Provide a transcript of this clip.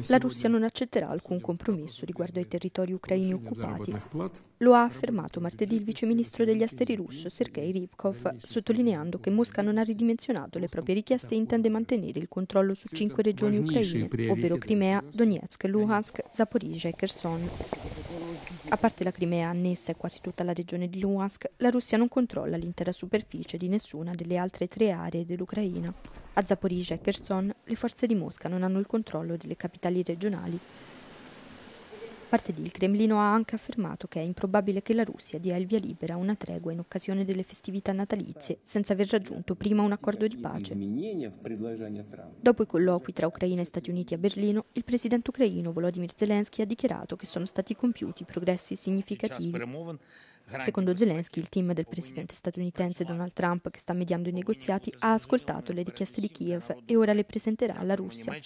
La Russia non accetterà alcun compromesso riguardo ai territori ucraini occupati. Lo ha affermato martedì il viceministro degli esteri russo Sergei Ryabkov, sottolineando che Mosca non ha ridimensionato le proprie richieste e intende mantenere il controllo su 5 regioni ucraine, ovvero Crimea, Donetsk, Luhansk, Zaporizhzhia e Kherson. A parte la Crimea annessa e quasi tutta la regione di Luhansk, la Russia non controlla l'intera superficie di nessuna delle altre 3 aree dell'Ucraina. A Zaporizhzhia e Kherson le forze di Mosca non hanno il controllo delle capitali regionali. Martedì il Cremlino ha anche affermato che è improbabile che la Russia dia il via libera a una tregua in occasione delle festività natalizie, senza aver raggiunto prima un accordo di pace. Dopo i colloqui tra Ucraina e Stati Uniti a Berlino, il presidente ucraino Volodymyr Zelensky ha dichiarato che sono stati compiuti progressi significativi. Secondo Zelensky, il team del presidente statunitense Donald Trump, che sta mediando i negoziati, ha ascoltato le richieste di Kiev e ora le presenterà alla Russia.